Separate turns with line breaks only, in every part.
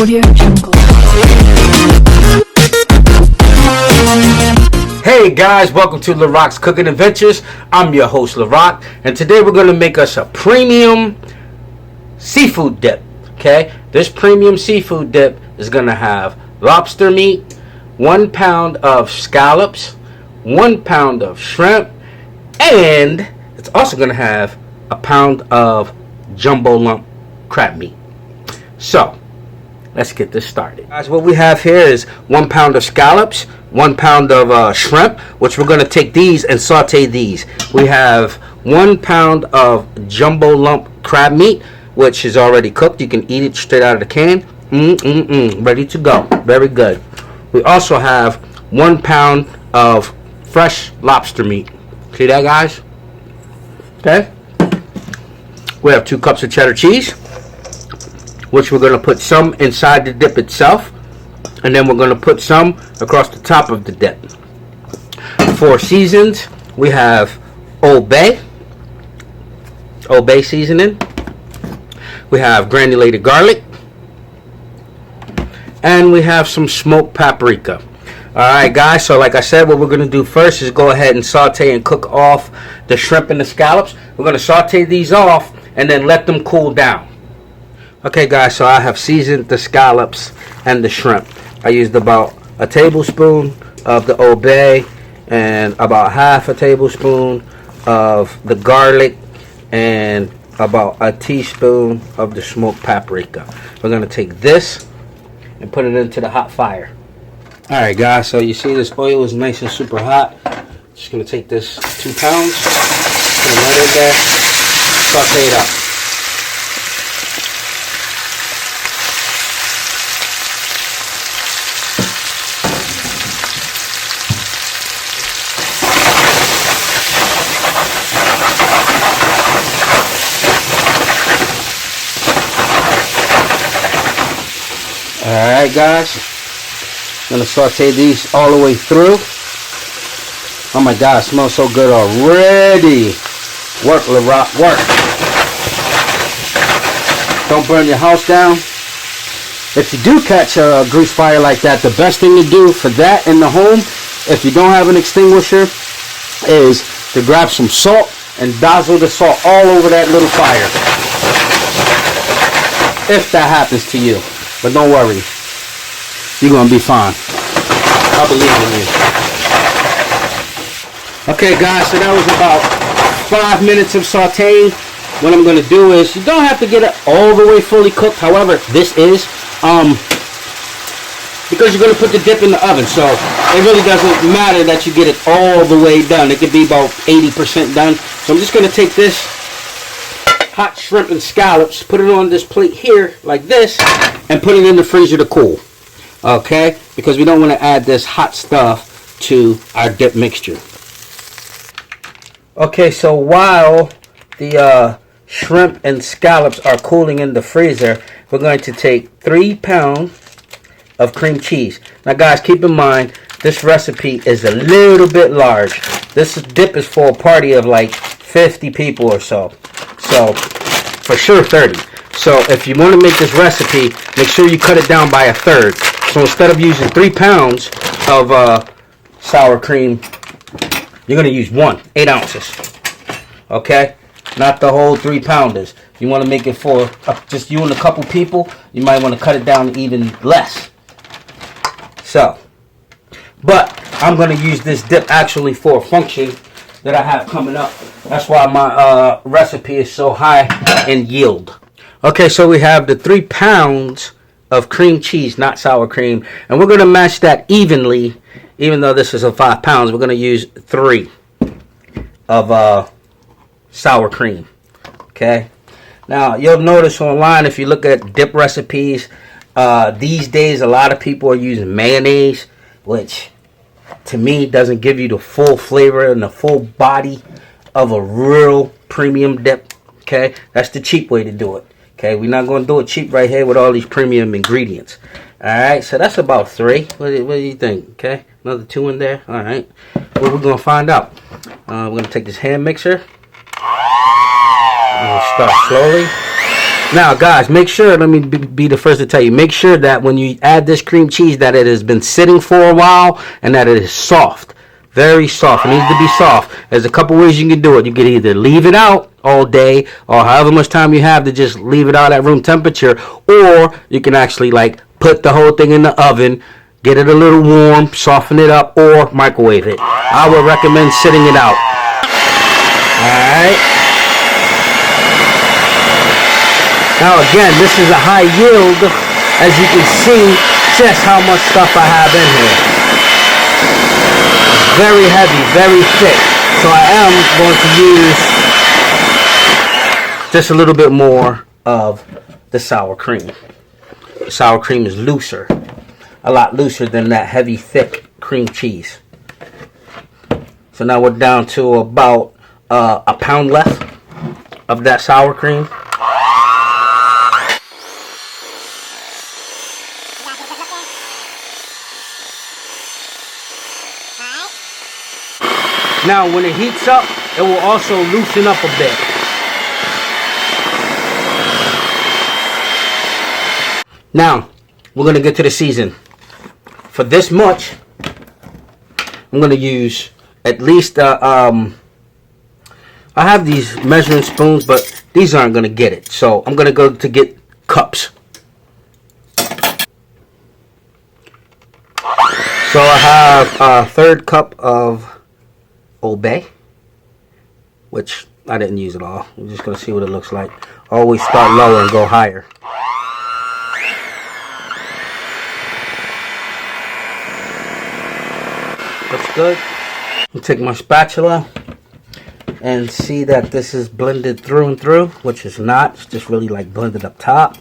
Hey guys, welcome to Larock's Cooking Adventures. I'm your host Larock, and today we're going to make us a premium seafood dip. Okay, this premium seafood dip is going to have lobster meat, 1 pound of scallops, 1 pound of shrimp, and it's also going to have a pound of jumbo lump crab meat. So let's get this started, guys. What we have here is 1 pound of scallops, 1 pound of shrimp, which we're going to take these and saute these. We have 1 pound of jumbo lump crab meat, which is already cooked. You can eat it straight out of the can. Ready to go. Very good. We also have 1 pound of fresh lobster meat. See that, guys? Okay. We have 2 cups of cheddar cheese, which we're going to put some inside the dip itself, and then we're going to put some across the top of the dip. For seasons, we have Old Bay seasoning. We have granulated garlic, and we have some smoked paprika. Alright guys, so like I said, what we're going to do first is go ahead and saute and cook off the shrimp and the scallops. We're going to saute these off and then let them cool down. Okay guys, so I have seasoned the scallops and the shrimp. I used about a tablespoon of the Old Bay and about half a tablespoon of the garlic and about a teaspoon of the smoked paprika. We're going to take this and put it into the hot fire. Alright guys, so you see this oil is nice and super hot. Just going to take this 2 pounds, put it right in there, saute it up. Alright guys, I'm going to saute these all the way through. Oh my god, it smells so good already. Work, Larock, work. Don't burn your house down. If you do catch a grease fire like that, the best thing to do for that in the home, if you don't have an extinguisher, is to grab some salt and dazzle the salt all over that little fire. If that happens to you. But don't worry, you're going to be fine. I believe in you. Okay guys, so that was about 5 minutes of sauteing. What I'm going to do is, you don't have to get it all the way fully cooked. However, this is, because you're going to put the dip in the oven. So it really doesn't matter that you get it all the way done. It could be about 80% done. So I'm just going to take this hot shrimp and scallops, put it on this plate here like this, and put it in the freezer to cool. Okay, because we don't want to add this hot stuff to our dip mixture. Okay, so while the shrimp and scallops are cooling in the freezer, we're going to take 3 pounds of cream cheese. Now guys, keep in mind, this recipe is a little bit large. This dip is for a party of like 50 people or so. So, for sure 30. So, if you want to make this recipe, make sure you cut it down by a third. So, instead of using 3 pounds of sour cream, you're going to use 8 ounces. Okay? Not the whole 3 pounders. If you want to make it for just you and a couple people, you might want to cut it down even less. So, but I'm going to use this dip actually for a function that I have coming up. That's why my recipe is so high in yield. Okay, so we have the 3 pounds of cream cheese, not sour cream, and we're going to mash that evenly. Even though this is a 5 pounds, we're going to use 3 of sour cream. Okay, now you'll notice online, if you look at dip recipes, these days a lot of people are using mayonnaise, which to me doesn't give you the full flavor and the full body of a real premium dip. Okay, that's the cheap way to do it. Okay, we're not going to do it cheap right here with all these premium ingredients. Alright, so that's about 3. What do you think? Okay, another 2 in there. Alright, what we're going to find out. We're going to take this hand mixer. We'll start slowly. Now, guys, make sure, let me be the first to tell you, make sure that when you add this cream cheese that it has been sitting for a while and that it is soft. Very soft. It needs to be soft. There's a couple ways you can do it. You can either leave it out all day or however much time you have to just leave it out at room temperature, or you can actually like put the whole thing in the oven, get it a little warm, soften it up, or microwave it. I would recommend sitting it out. Alright. Now again, this is a high yield, as you can see just how much stuff I have in here. Very heavy, very thick. So I am going to use just a little bit more of the sour cream. The sour cream is looser, a lot looser than that heavy, thick cream cheese. So now we're down to about a pound left of that sour cream. Now, when it heats up, it will also loosen up a bit. Now, we're going to get to the season. For this much, I'm going to use at least, I have these measuring spoons, but these aren't going to get it. So, I'm going to go to get cups. So, I have a third cup of Old Bay, which I didn't use it all. I'm just going to see what it looks like. Always start lower and go higher. Looks good. I'll take my spatula and see that this is blended through and through, which is not. It's just really like blended up top.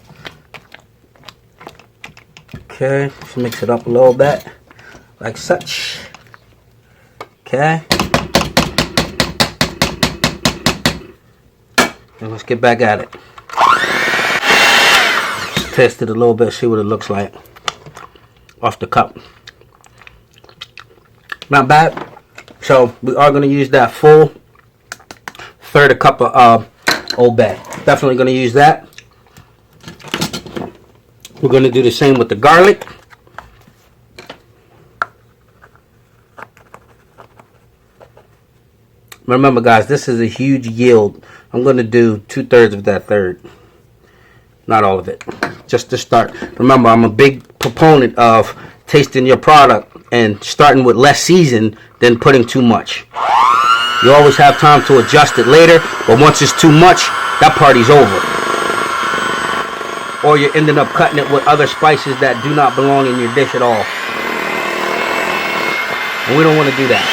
Okay, let's mix it up a little bit, like such. Okay. And let's get back at it. Let's test it a little bit, see what it looks like off the cup. Not bad. So we are going to use that full third a cup of Old Bay. Definitely going to use that. We're going to do the same with the garlic. Remember, guys, this is a huge yield. I'm going to do 2/3 of that third. Not all of it. Just to start. Remember, I'm a big proponent of tasting your product and starting with less season than putting too much. You always have time to adjust it later, but once it's too much, that party's over. Or you're ending up cutting it with other spices that do not belong in your dish at all. And we don't want to do that.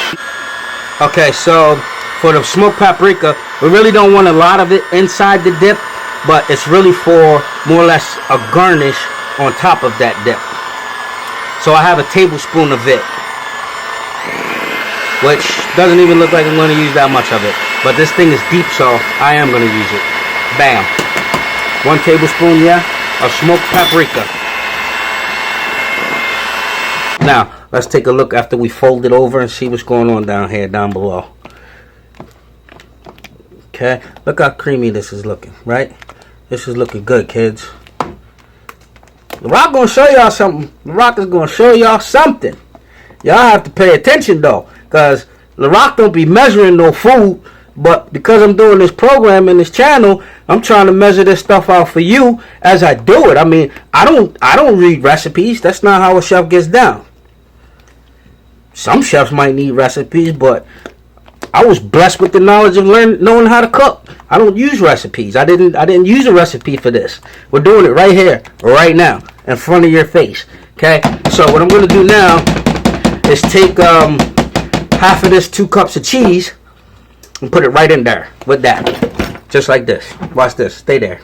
Okay, so for the smoked paprika, we really don't want a lot of it inside the dip, but it's really for more or less a garnish on top of that dip. So I have a tablespoon of it, which doesn't even look like I'm going to use that much of it. But this thing is deep, so I am going to use it. Bam. 1 tablespoon, yeah, of smoked paprika. Now, let's take a look after we fold it over and see what's going on down here, down below. Okay, look how creamy this is looking, right? This is looking good, kids. Larock gonna show y'all something. Larock is gonna show y'all something. Y'all have to pay attention though, because Larock don't be measuring no food, but because I'm doing this program and this channel, I'm trying to measure this stuff out for you as I do it. I mean, I don't read recipes. That's not how a chef gets down. Some chefs might need recipes, but I was blessed with the knowledge of knowing how to cook. I don't use recipes. I didn't use a recipe for this. We're doing it right here, right now, in front of your face. Okay. So what I'm going to do now is take half of this 2 cups of cheese and put it right in there with that, just like this. Watch this. Stay there.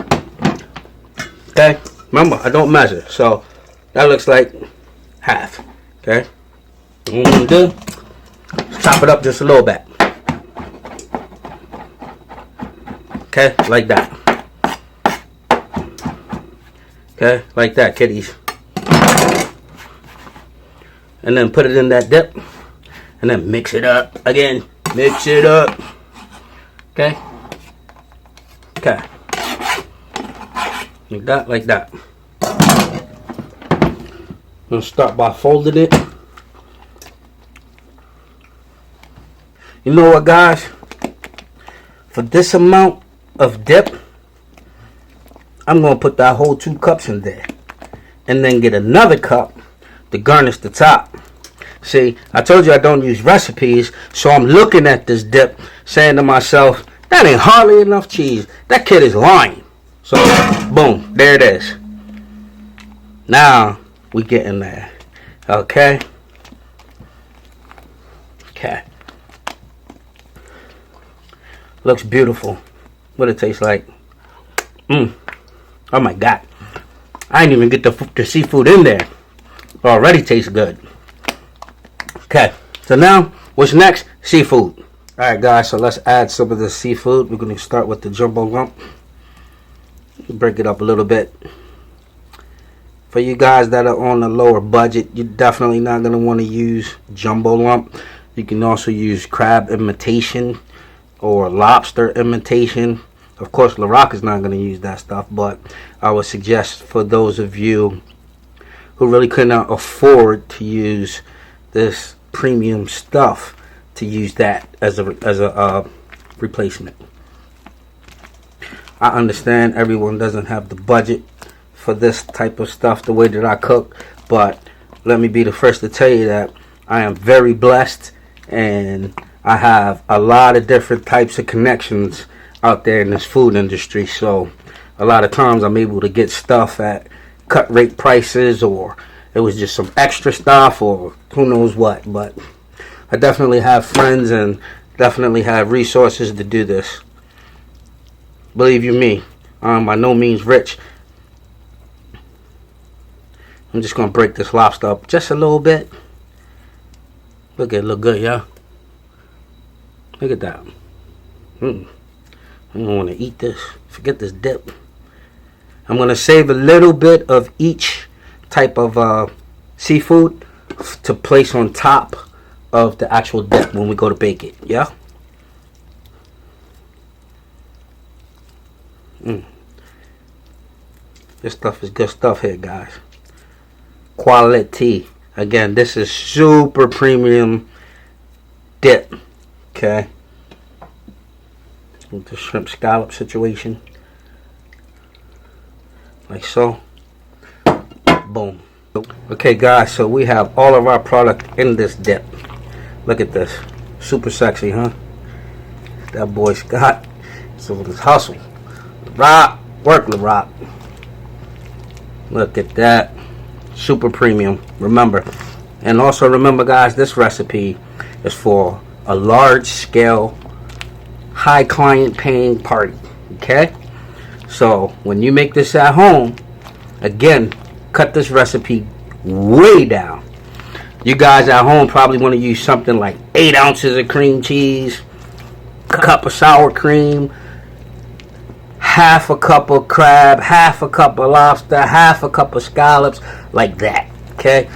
Okay. Remember, I don't measure, so that looks like half. Okay. What I'm going to do, chop it up just a little bit. Okay, like that. Okay, like that, kiddies. And then put it in that dip. And then mix it up again. Mix it up. Okay. Okay. Like that, like that. I'm gonna start by folding it. You know what, guys? For this amount of dip, I'm gonna put that whole 2 cups in there, and then get another cup to garnish the top. See, I told you I don't use recipes, so I'm looking at this dip, saying to myself, that ain't hardly enough cheese. That kid is lying. So, boom, there it is. Now we getting there. Okay. Okay. Looks beautiful. What it tastes like. Oh my God. I didn't even get the seafood in there. Already tastes good. Okay. So now, what's next? Seafood. Alright guys, so let's add some of the seafood. We're going to start with the jumbo lump. Break it up a little bit. For you guys that are on a lower budget, you're definitely not going to want to use jumbo lump. You can also use crab imitation or lobster imitation. Of course, Larock is not going to use that stuff, but I would suggest for those of you who really could not afford to use this premium stuff, to use that as a replacement. I understand everyone doesn't have the budget for this type of stuff the way that I cook, but let me be the first to tell you that I am very blessed, and I have a lot of different types of connections out there in this food industry. So a lot of times I'm able to get stuff at cut rate prices, or it was just some extra stuff, or who knows what. But I definitely have friends and definitely have resources to do this. Believe you me, I'm by no means rich. I'm just going to break this lobster up just a little bit. Look at it, look good, yeah? Look at that. I don't want to eat this. Forget this dip. I'm going to save a little bit of each type of seafood to place on top of the actual dip when we go to bake it, yeah? This stuff is good stuff here, guys. Quality. Again, this is super premium dip. Okay. With the shrimp scallop situation. Like so. Boom. Okay, guys, so we have all of our product in this dip. Look at this. Super sexy, huh? That boy Scott. So let's hustle. Larock. Work, Larock. Look at that. Super premium. Remember. And also remember, guys, this recipe is for a large scale, high client paying party. Okay? So when you make this at home, again, cut this recipe way down. You guys at home probably want to use something like 8 ounces of cream cheese, a cup of sour cream, half a cup of crab, half a cup of lobster, half a cup of scallops, like that. Okay?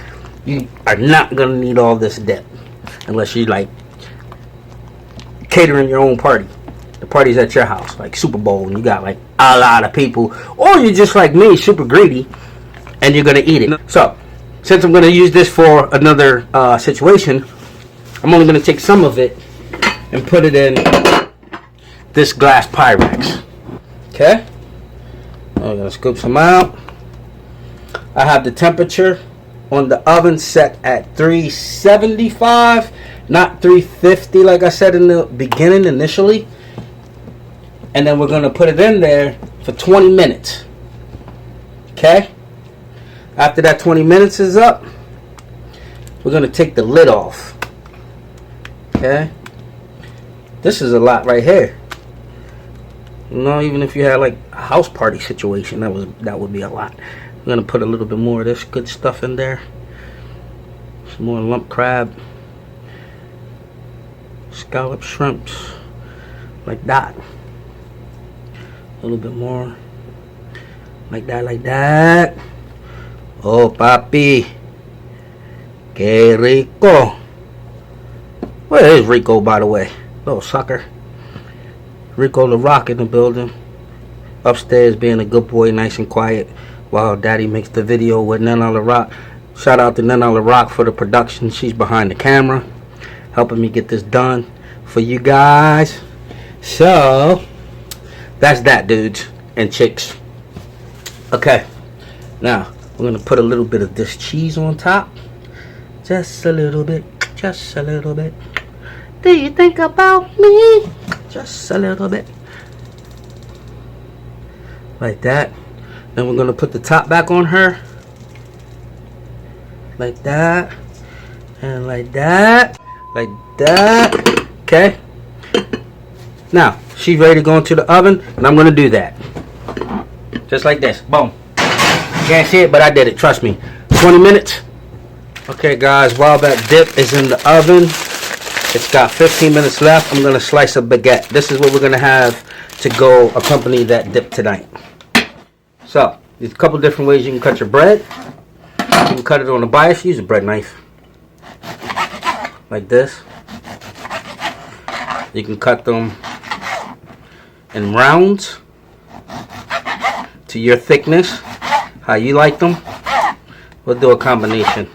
You are not going to need all this dip unless you like catering your own party. The party's at your house, like Super Bowl, and you got like a lot of people, or you're just like me, super greedy, and you're going to eat it. So, since I'm going to use this for another situation, I'm only going to take some of it and put it in this glass Pyrex. Okay? I'm going to scoop some out. I have the temperature on the oven set at 375, not 350 like I said in the beginning initially. And then we're going to put it in there for 20 minutes. Okay? After that 20 minutes is up, we're going to take the lid off. Okay? This is a lot right here. You know, even if you had like a house party situation, that would be a lot. I'm going to put a little bit more of this good stuff in there. Some more lump crab. Scallop shrimps. Like that. A little bit more. Like that, like that. Oh, papi. Que rico. Where is Rico, by the way? Little sucker. Rico Larock in the building. upstairs being a good boy, nice and quiet, while Daddy makes the video with Nana Larock. Shout out to Nana Larock for the production. She's behind the camera, helping me get this done for you guys. So that's that, dudes and chicks. Okay, now we're gonna put a little bit of this cheese on top. Just a little bit, just a little bit. Do you think about me? Just a little bit. Like that. Then we're gonna put the top back on her. Like that. And like that. Like that. Okay. Now, she's ready to go into the oven, and I'm gonna do that. Just like this. Boom. Can't see it, but I did it. Trust me. 20 minutes. Okay, guys, while that dip is in the oven, it's got 15 minutes left. I'm gonna slice a baguette. This is what we're gonna have to go accompany that dip tonight. So, there's a couple different ways you can cut your bread. You can cut it on a bias. Use a bread knife. Like this. You can cut them in rounds to your thickness, how you like them. We'll do a combination.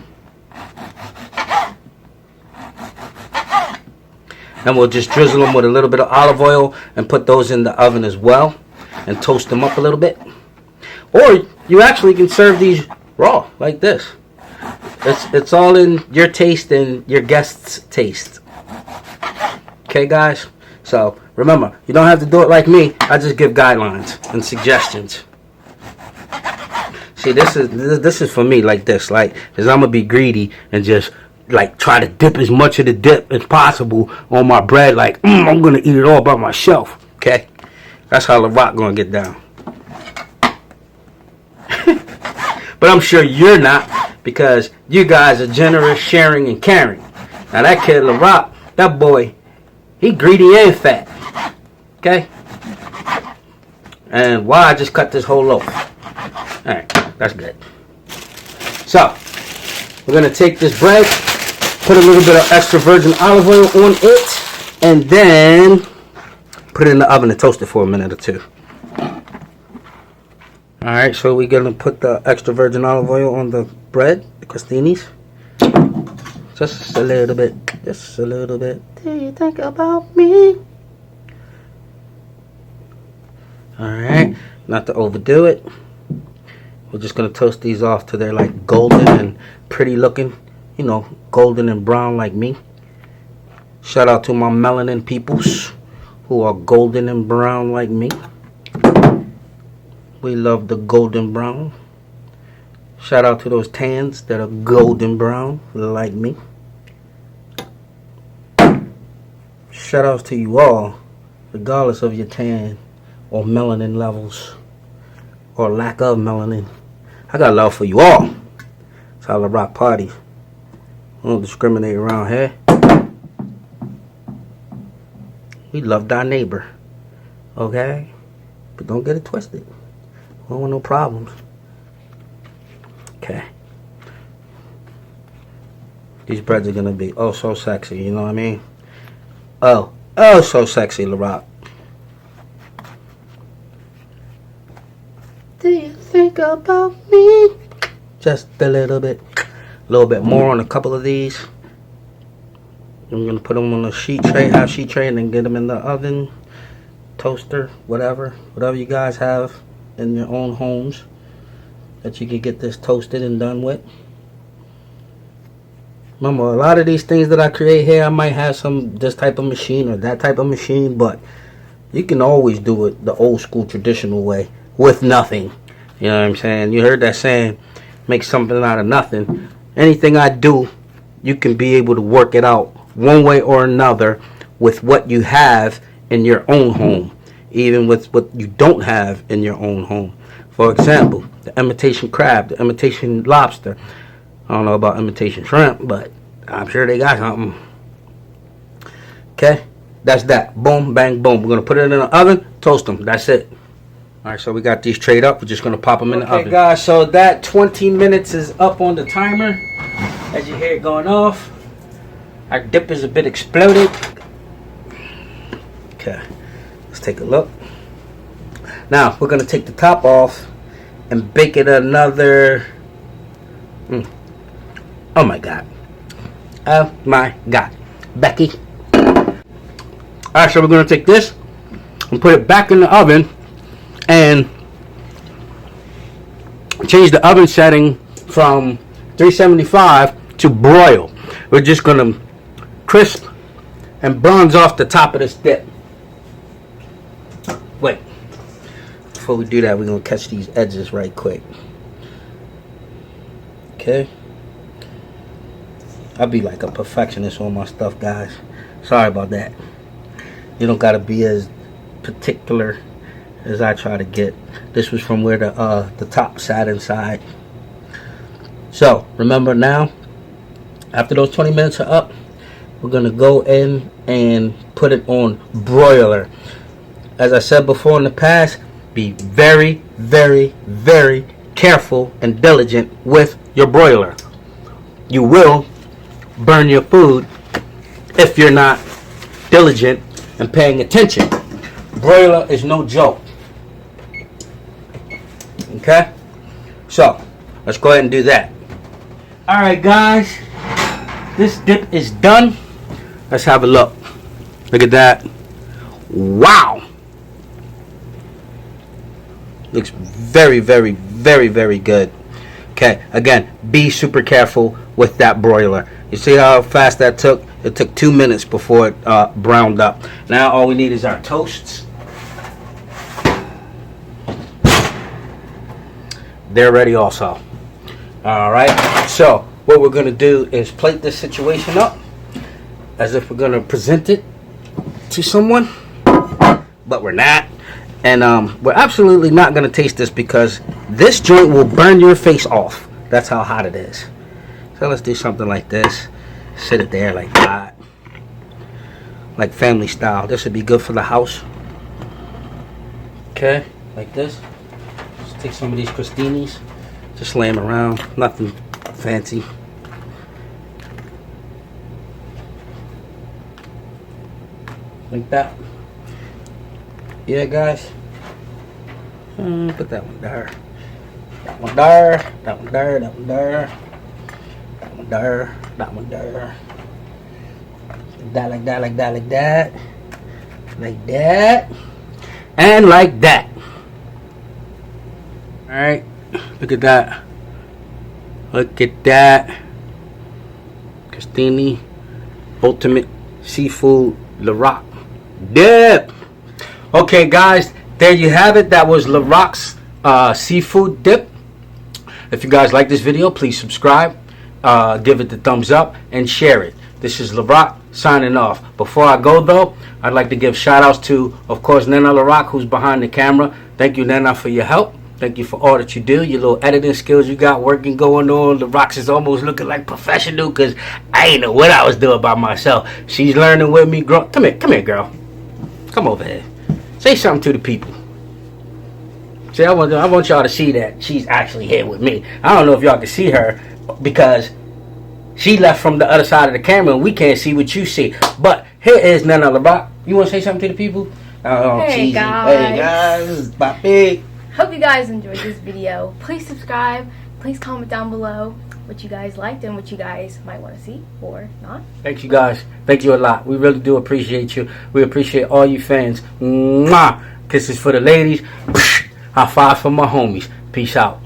And we'll just drizzle them with a little bit of olive oil and put those in the oven as well and toast them up a little bit. Or you actually can serve these raw like this. It's all in your taste and your guests' taste. Okay, guys? So remember, you don't have to do it like me. I just give guidelines and suggestions. See, this is for me like this, like, because I'm gonna be greedy and just like try to dip as much of the dip as possible on my bread. Like, I'm gonna eat it all by myself. Okay, that's how Larock gonna get down. But I'm sure you're not, because you guys are generous, sharing, and caring. Now that kid Larock, that boy, he greedy and fat. Okay, and why I just cut this whole loaf. All right, that's good. So we're gonna take this bread, put a little bit of extra virgin olive oil on it, and then put it in the oven and toast it for a minute or two. Alright, so we're going to put the extra virgin olive oil on the bread, the crostinis. Just a little bit. Just a little bit. Do you think about me? Alright, not to overdo it. We're just going to toast these off till they're like golden and pretty looking. You know, golden and brown like me. Shout out to my melanin peoples who are golden and brown like me. We love the golden brown. Shout out to those tans that are golden brown like me. Shout outs to you all, regardless of your tan or melanin levels or lack of melanin. I got love for you all. It's how Larock party. I don't discriminate around here. We love our neighbor. Okay? But don't get it twisted. I don't want no problems. Okay. These breads are gonna be oh so sexy, you know what I mean? Oh so sexy, Larock. Do you think about me? Just a little bit. A little bit more on a couple of these. I'm gonna put them on a sheet tray, half sheet tray, and then get them in the oven, toaster, whatever you guys have in your own homes that you can get this toasted and done with. Remember, a lot of these things that I create here, I might have this type of machine or that type of machine, but you can always do it the old school traditional way with nothing. You know what I'm saying? You heard that saying, make something out of nothing. Anything I do, you can be able to work it out one way or another with what you have in your own home, even with what you don't have in your own home. For example, the imitation crab, the imitation lobster. I don't know about imitation shrimp, but I'm sure they got something. Okay, that's that. Boom, bang, boom. We're going to put it in the oven, toast them. That's it. All right, so we got these trayed up. We're just going to pop them in the oven. Okay, guys, so that 20 minutes is up on the timer. As you hear it going off. Our dip is a bit exploded. Okay, let's take a look. Now we're gonna take the top off and bake it another. Oh my God! Oh my God, Becky! All right, so we're gonna take this and put it back in the oven and change the oven setting from 375 to broil. We're just gonna crisp and bronze off the top of this dip. Wait, before we do that, we're gonna catch these edges right quick. Okay, I'll be like a perfectionist on my stuff, guys. Sorry about that. You don't gotta be as particular as I try to get. This was from where the top sat inside. So remember now, after those 20 minutes are up, we're gonna go in and put it on broiler. As I said before in the past, be very, very, very careful and diligent with your broiler. You will burn your food if you're not diligent and paying attention. Broiler is no joke. Okay? So, let's go ahead and do that. Alright guys, this dip is done. Let's have a look. Look at that. Wow! Looks very, very, very, very good. Okay, again, be super careful with that broiler. You see how fast that took? It took 2 minutes before it browned up. Now all we need is our toasts. They're ready also. Alright, so what we're going to do is plate this situation up as if we're going to present it to someone, but we're not. And we're absolutely not going to taste this because this joint will burn your face off. That's how hot it is. So let's do something like this. Sit it there like that. Like family style. This would be good for the house. Okay, like this. Just take some of these crostinis. Just lay them around. Nothing fancy. Like that. Yeah, guys. Put that one there. That one there. That one there. That one there. That one there. That one there. Like that, like that, like that, like that. Like that. And like that. Alright. Look at that. Look at that. Crostini Ultimate Seafood Larock dip. Okay guys, there you have it. That was Larock's seafood dip. If you guys like this video, please subscribe, give it the thumbs up, and share it. This is Larock signing off. Before I go though, I'd like to give shout outs to, of course, Nana Larock, who's behind the camera. Thank you, Nana, for your help. Thank you for all that you do, your little editing skills you got working going on. Larocks is almost looking like professional because I ain't know what I was doing by myself. She's learning with me. Come here, girl. Come over here. Say something to the people. See, I want y'all to see that she's actually here with me. I don't know if y'all can see her because she left from the other side of the camera and we can't see what you see. But here is Nana Larock. You want to say something to the people?
Hey guys.
Hey guys, this is Poppy.
Hope you guys enjoyed this video. Please subscribe. Please comment down below what you guys liked and what you guys might want to see or not.
Thanks you guys. Thank you a lot. We really do appreciate you. We appreciate all you fans. Mwah. Kisses for the ladies. High five for my homies. Peace out.